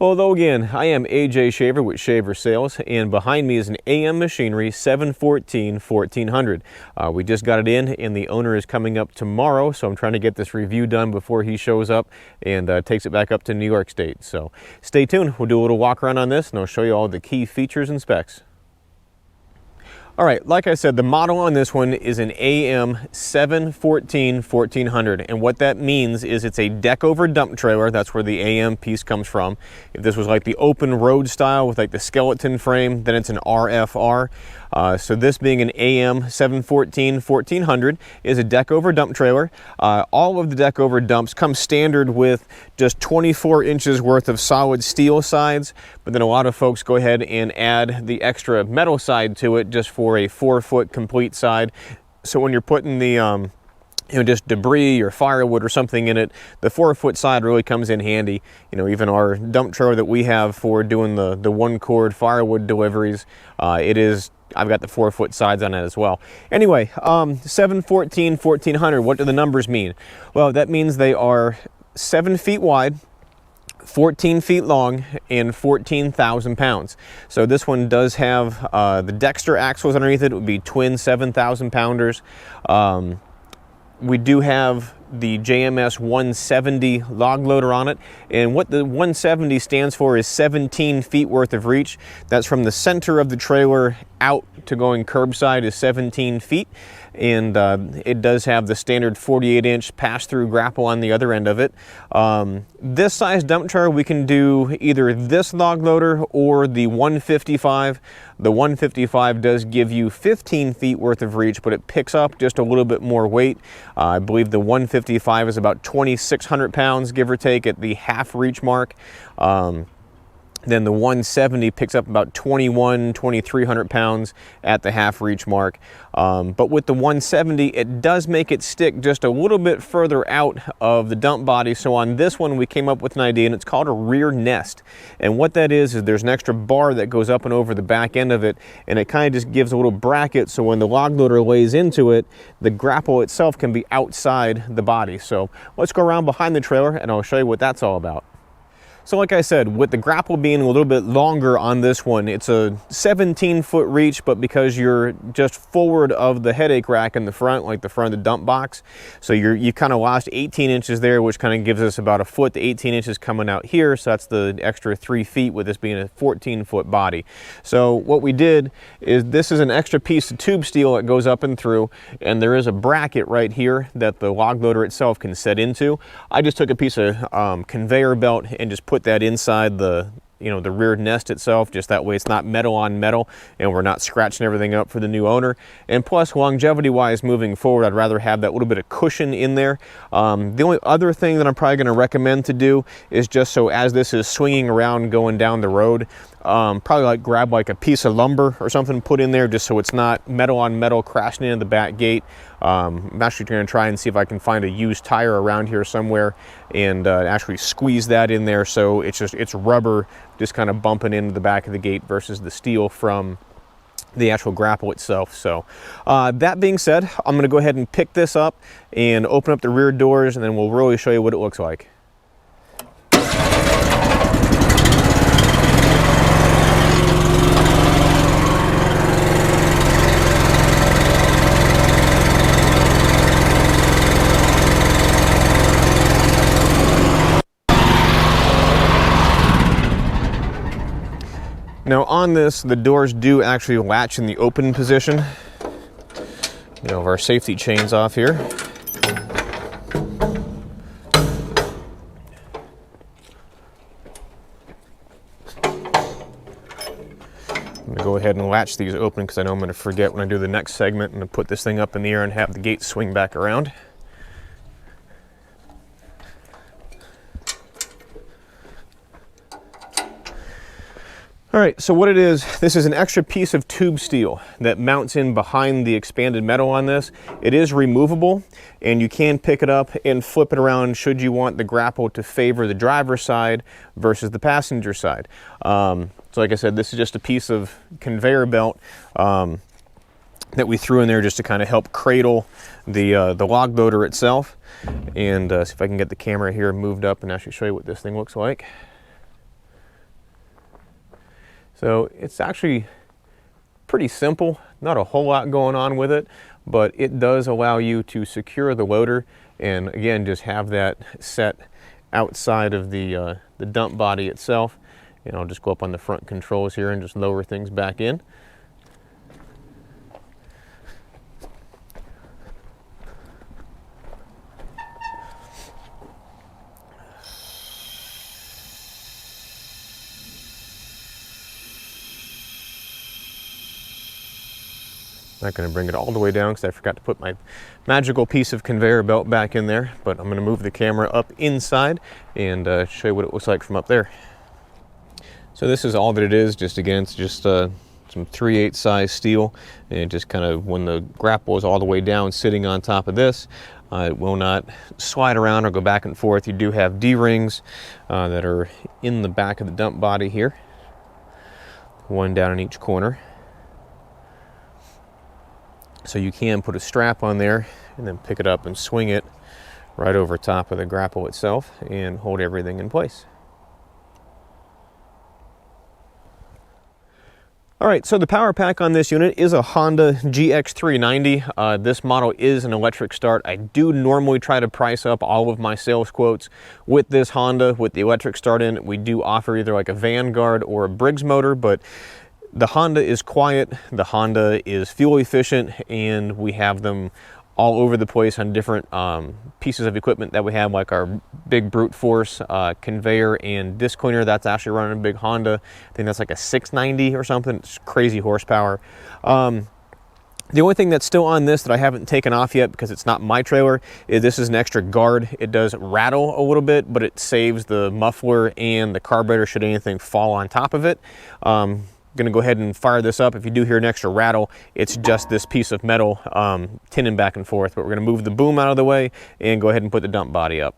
Although again, I am AJ Shaver with Shaver Sales, and behind me is an AM Machinery 714 1400. We just got it in, and the owner is coming up tomorrow, so I'm trying to get this review done before he shows up and takes it back up to New York State. So stay tuned. We'll do a little walk around on this, and I'll show you all the key features and specs. All right, like I said, the model on this one is an AM 714 1400, and what that means is it's a deck over dump trailer. That's where the AM piece comes from. If this was like the open road style with like the skeleton frame, then it's an RFR. So this being an AM 714 1400 is a deck over dump trailer. All of the deck over dumps come standard with just 24 inches worth of solid steel sides, but then a lot of folks go ahead and add the extra metal side to it just for a 4-foot complete side. So when you're putting the just debris or firewood or something in it, the 4-foot side really comes in handy. Even our dump trailer that we have for doing the 1-cord firewood deliveries, I've got the 4-foot sides on it as well. Anyway, 714 1400, what do the numbers mean? Well, that means they are 7 feet wide, 14 feet long, and 14,000 pounds. So this one does have the Dexter axles underneath it. It would be twin 7,000 pounders. We do have the JMS 170 log loader on it, and what the 170 stands for is 17 feet worth of reach. That's from the center of the trailer out to going curbside is 17 feet, and it does have the standard 48-inch pass-through grapple on the other end of it. This size dump trailer, we can do either this log loader or the 155. The 155 does give you 15 feet worth of reach, but it picks up just a little bit more weight. I believe the 155 is about 2,600 pounds, give or take, at the half reach mark. Then the 170 picks up about 2,300 pounds at the half reach mark. But with the 170, it does make it stick just a little bit further out of the dump body. So on this one, we came up with an idea, and it's called a rear nest. And what that is there's an extra bar that goes up and over the back end of it, and it kind of just gives a little bracket, so when the log loader lays into it, the grapple itself can be outside the body. So let's go around behind the trailer, and I'll show you what that's all about. So like I said, with the grapple being a little bit longer on this one, it's a 17-foot reach, but because you're just forward of the headache rack in the front, like the front of the dump box, so you kind of lost 18 inches there, which kind of gives us about a foot to 18 inches coming out here. So that's the extra 3 feet with this being a 14-foot body. So what we did is this is an extra piece of tube steel that goes up and through, and there is a bracket right here that the log loader itself can set into. I just took a piece of conveyor belt and just put that inside the rear nest itself, just that way it's not metal on metal and we're not scratching everything up for the new owner. And plus, longevity wise, moving forward, I'd rather have that little bit of cushion in there. The only other thing that I'm probably going to recommend to do is just so as this is swinging around going down the road, probably grab like a piece of lumber or something, put in there just so it's not metal on metal crashing into the back gate. I'm actually going to try and see if I can find a used tire around here somewhere and actually squeeze that in there so it's rubber just kind of bumping into the back of the gate versus the steel from the actual grapple itself. So that being said, I'm going to go ahead and pick this up and open up the rear doors, and then we'll really show you what it looks like. Now on this, the doors do actually latch in the open position. Have our safety chains off here. I'm going to go ahead and latch these open because I know I'm going to forget when I do the next segment. I'm going to put this thing up in the air and have the gate swing back around. All right, so what it is, this is an extra piece of tube steel that mounts in behind the expanded metal on this. It is removable, and you can pick it up and flip it around should you want the grapple to favor the driver's side versus the passenger side. So like I said, this is just a piece of conveyor belt that we threw in there just to kind of help cradle the log loader itself. And see if I can get the camera here moved up and actually show you what this thing looks like. So it's actually pretty simple, not a whole lot going on with it, but it does allow you to secure the loader and again just have that set outside of the dump body itself. And I'll just go up on the front controls here and just lower things back in. Not going to bring it all the way down because I forgot to put my magical piece of conveyor belt back in there, but I'm going to move the camera up inside and show you what it looks like from up there. So this is all that it is. Just again, it's just some 3/8 size steel, and just kind of when the grapple is all the way down sitting on top of this, it will not slide around or go back and forth. You do have D-rings that are in the back of the dump body here, one down in each corner. So you can put a strap on there and then pick it up and swing it right over top of the grapple itself and hold everything in place. All right, so the power pack on this unit is a Honda GX390. This model is an electric start. I do normally try to price up all of my sales quotes with this Honda with the electric start in. We do offer either like a Vanguard or a Briggs motor, but the Honda is quiet, the Honda is fuel efficient, and we have them all over the place on different pieces of equipment that we have, like our big brute force conveyor and disc cleaner. That's actually running a big Honda. I think that's like a 690 or something. It's crazy horsepower. The only thing that's still on this that I haven't taken off yet because it's not my trailer is this is an extra guard. It does rattle a little bit, but it saves the muffler and the carburetor should anything fall on top of it. Going to go ahead and fire this up. If you do hear an extra rattle, it's just this piece of metal tinning back and forth. But we're going to move the boom out of the way and go ahead and put the dump body up.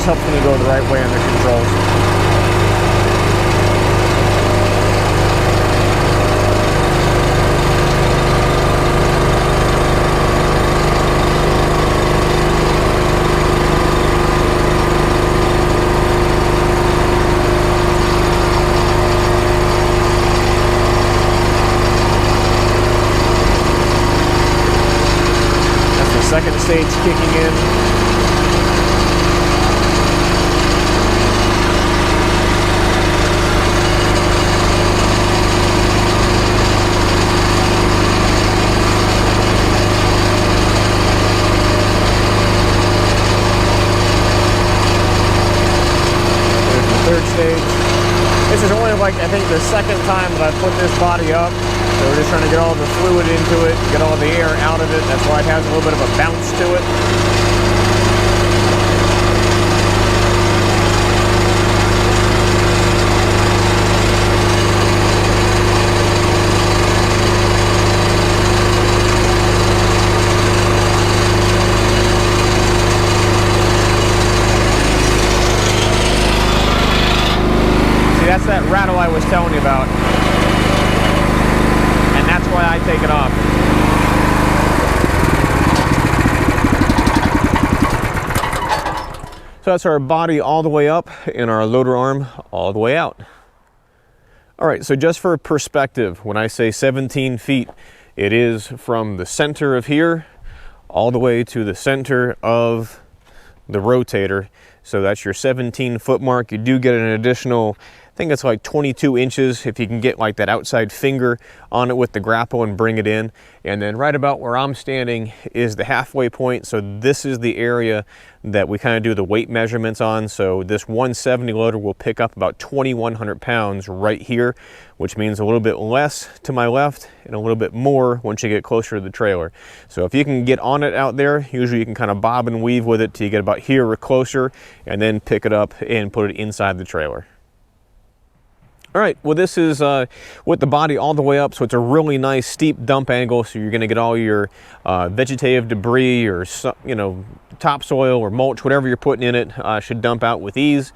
Helps when you go the right way on the controls. That's the second stage kicking in. This is only like, I think, the second time that I've put this body up. So we're just trying to get all the fluid into it, get all the air out of it. That's why it has a little bit of a bounce to it. That's that rattle I was telling you about, and that's why I take it off. So that's our body all the way up and our loader arm all the way out. All right, so just for perspective, when I say 17 feet, it is from the center of here all the way to the center of the rotator. So that's your 17-foot mark. You do get an additional think it's like 22 inches if you can get like that outside finger on it with the grapple and bring it in. And then right about where I'm standing is the halfway point. So this is the area that we kind of do the weight measurements on. So this 170 loader will pick up about 2,100 pounds right here, which means a little bit less to my left and a little bit more once you get closer to the trailer. So if you can get on it out there, usually you can kind of bob and weave with it till you get about here or closer, and then pick it up and put it inside the trailer. All right, well, this is with the body all the way up, so it's a really nice steep dump angle, so you're gonna get all your vegetative debris or, you know, topsoil or mulch, whatever you're putting in it, should dump out with ease.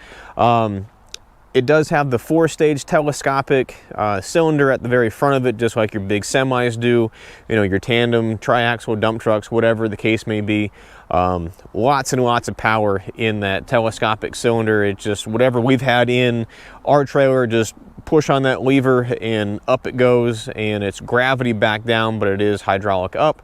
It does have the 4-stage telescopic cylinder at the very front of it, just like your big semis do, you know, your tandem, triaxle dump trucks, whatever the case may be. Lots and lots of power in that telescopic cylinder. It's just whatever we've had in our trailer, just push on that lever and up it goes, and it's gravity back down, but it is hydraulic up.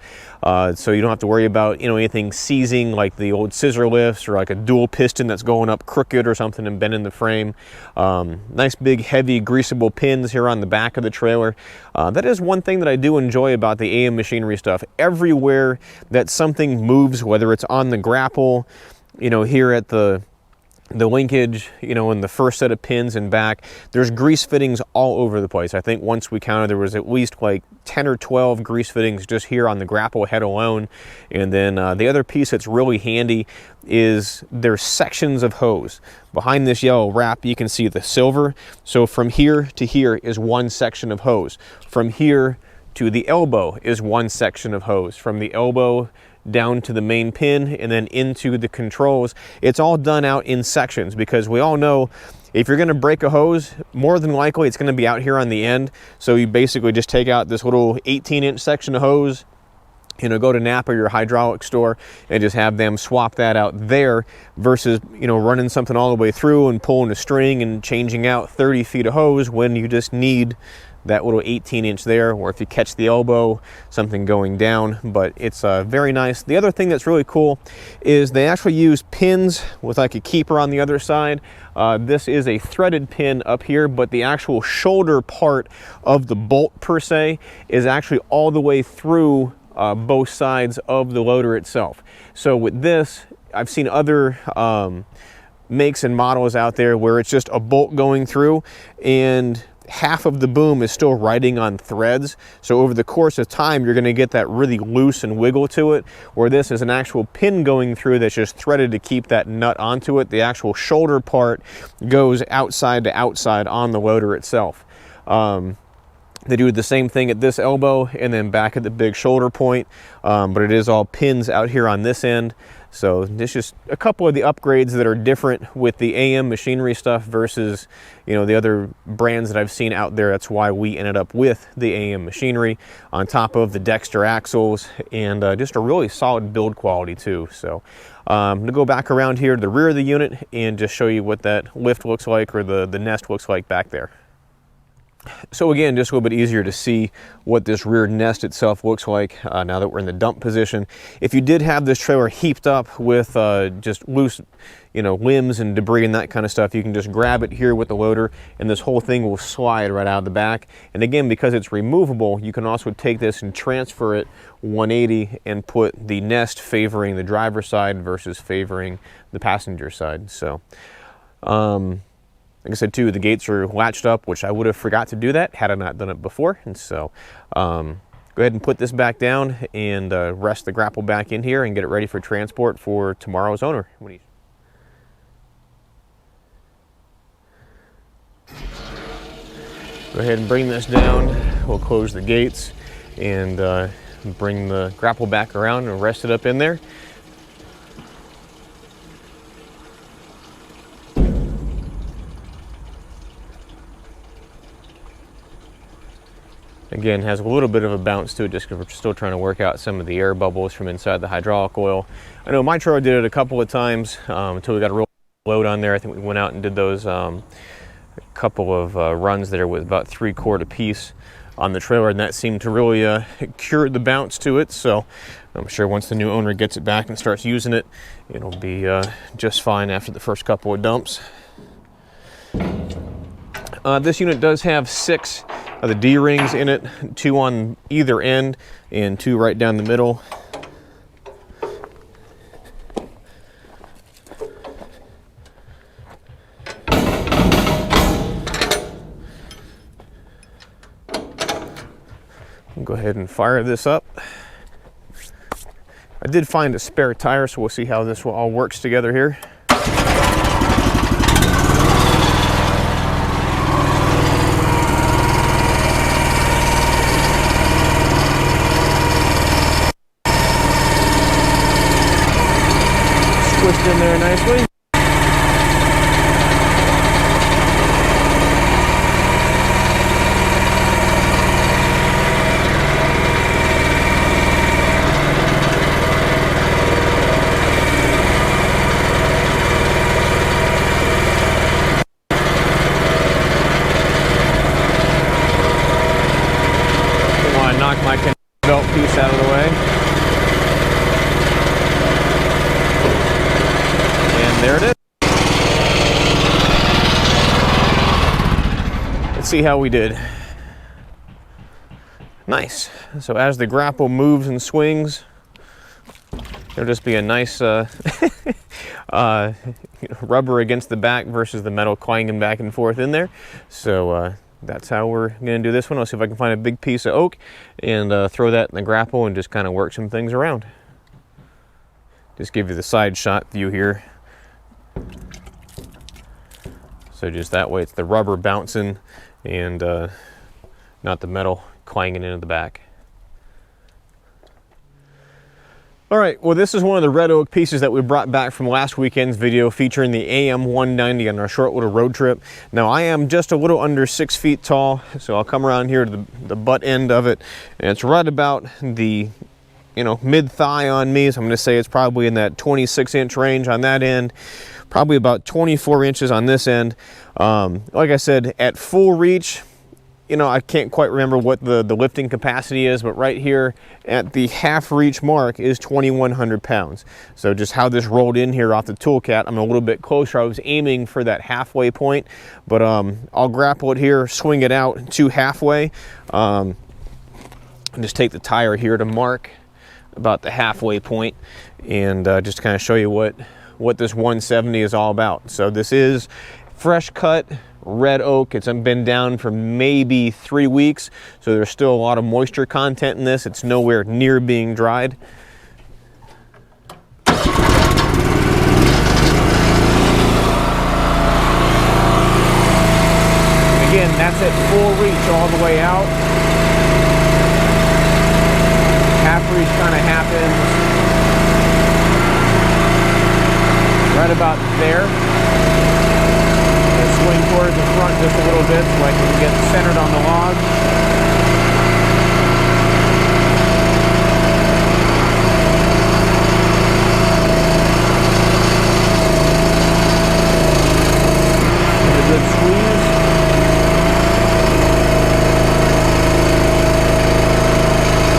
So you don't have to worry about, you know, anything seizing like the old scissor lifts or like a dual piston that's going up crooked or something and bending the frame. Nice big heavy greasable pins here on the back of the trailer. That is one thing that I do enjoy about the AM machinery stuff. Everywhere that something moves, whether it's on the grapple, you know, here at the linkage, you know, in the first set of pins and back, there's grease fittings all over the place. I think once we counted, there was at least like 10 or 12 grease fittings just here on the grapple head alone. And then the other piece that's really handy is there's sections of hose. Behind this yellow wrap, you can see the silver. So from here to here is one section of hose. From here to the elbow is one section of hose. From the elbow down to the main pin and then into the controls, it's all done out in sections, because we all know if you're going to break a hose, more than likely it's going to be out here on the end. So you basically just take out this little 18-inch section of hose, you know, go to Napa, your hydraulic store, and just have them swap that out there, versus, you know, running something all the way through and pulling a string and changing out 30 feet of hose when you just need that little 18-inch there, or if you catch the elbow, something going down. But it's very nice. The other thing that's really cool is they actually use pins with like a keeper on the other side. This is a threaded pin up here, but the actual shoulder part of the bolt per se is actually all the way through both sides of the loader itself. So with this, I've seen other makes and models out there where it's just a bolt going through and half of the boom is still riding on threads. So over the course of time, you're going to get that really loose and wiggle to it, where this is an actual pin going through that's just threaded to keep that nut onto it. The actual shoulder part goes outside to outside on the loader itself. They do the same thing at this elbow and then back at the big shoulder point, but it is all pins out here on this end. So this is just a couple of the upgrades that are different with the AM machinery stuff versus, you know, the other brands that I've seen out there. That's why we ended up with the AM machinery, on top of the Dexter axles, and just a really solid build quality too. So I'm gonna go back around here to the rear of the unit and just show you what that lift looks like, or the nest looks like back there. So again, just a little bit easier to see what this rear nest itself looks like now that we're in the dump position. If you did have this trailer heaped up with just loose, you know, limbs and debris and that kind of stuff, you can just grab it here with the loader and this whole thing will slide right out of the back. And again, because it's removable, you can also take this and transfer it 180 and put the nest favoring the driver's side versus favoring the passenger side. So like I said too, the gates are latched up, which I would have forgot to do that had I not done it before. And so go ahead and put this back down and rest the grapple back in here and get it ready for transport for tomorrow's owner. Go ahead and bring this down. We'll close the gates and bring the grapple back around and rest it up in there. Again, has a little bit of a bounce to it just because we're still trying to work out some of the air bubbles from inside the hydraulic oil. I know my trailer did it a couple of times until we got a real load on there. I think we went out and did those a couple of runs there with about 3 quart apiece on the trailer, and that seemed to really cure the bounce to it. So I'm sure once the new owner gets it back and starts using it, it'll be just fine after the first couple of dumps. This unit does have 6 of the D-rings in it, 2 on either end and 2 right down the middle. Go ahead and fire this up. I did find a spare tire, so we'll see how this all works together here. Squished in there nicely. Knock my belt piece out of the way. And there it is. Let's see how we did. Nice. So as the grapple moves and swings, there'll just be a nice rubber against the back versus the metal clanging back and forth in there. So that's how we're going to do this one. I'll see if I can find a big piece of oak and throw that in the grapple and just kind of work some things around. Just give you the side shot view here. So just that way it's the rubber bouncing and not the metal clanging into the back. All right, well, this is one of the red oak pieces that we brought back from last weekend's video featuring the AM190 on our short little road trip. Now, I am just a little under 6 feet tall, so I'll come around here to the butt end of it, and it's right about the, mid-thigh on me, so I'm gonna say it's probably in that 26-inch range on that end, probably about 24 inches on this end. Like I said, at full reach, I can't quite remember what the lifting capacity is, but right here at the half reach mark is 2,100 pounds. So just how this rolled in here off the toolcat, I'm a little bit closer. I was aiming for that halfway point, but I'll grapple it here, swing it out to halfway, and just take the tire here to mark about the halfway point, and just kind of show you what this 170 is all about. So this is fresh cut red oak. It's been down for maybe 3 weeks, so there's still a lot of moisture content in this. It's nowhere near being dried. Again, that's at full reach all the way out. Half reach kind of happens right about there. Swing towards the front just a little bit so I can get centered on the log. Give it a good squeeze.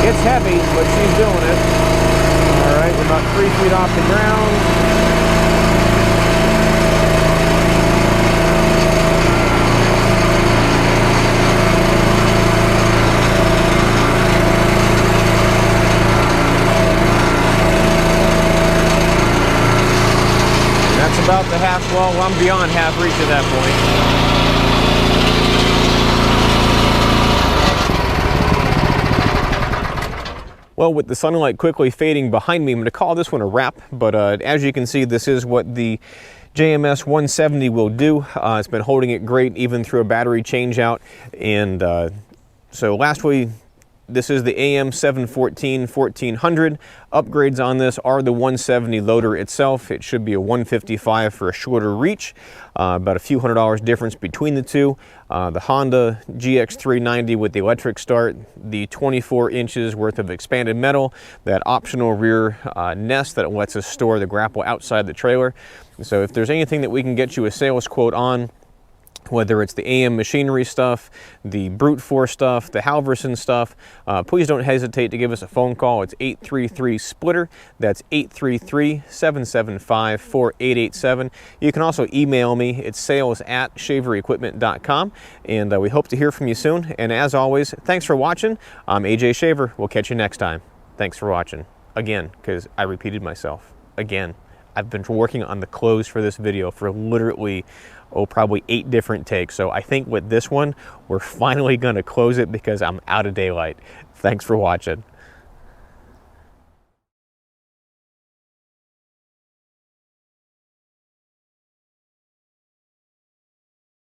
It's heavy, but she's doing it. All right, we're about 3 feet off the ground. About the half, well, I'm beyond half reach at that point. Well, with the sunlight quickly fading behind me, I'm going to call this one a wrap, but as you can see, this is what the JMS 170 will do. It's been holding it great even through a battery change out, and so lastly, this is the AM714 1400. Upgrades on this are the 170 loader itself. It should be a 155 for a shorter reach, about a few $100 difference between the two. The Honda GX390 with the electric start, the 24 inches worth of expanded metal, that optional rear nest that lets us store the grapple outside the trailer. So if there's anything that we can get you a sales quote on, whether it's the AM machinery stuff, the brute force stuff, the Halverson stuff, please don't hesitate to give us a phone call. It's 833-SPLITTER. That's 833-775-4887. You can also email me. It's sales@shaverequipment.com, and we hope to hear from you soon. And as always, thanks for watching. I'm AJ Shaver. We'll catch you next time. Thanks for watching. Again, because I repeated myself. Again, I've been working on the close for this video for literally, probably 8 different takes. So I think with this one, we're finally going to close it because I'm out of daylight. Thanks for watching.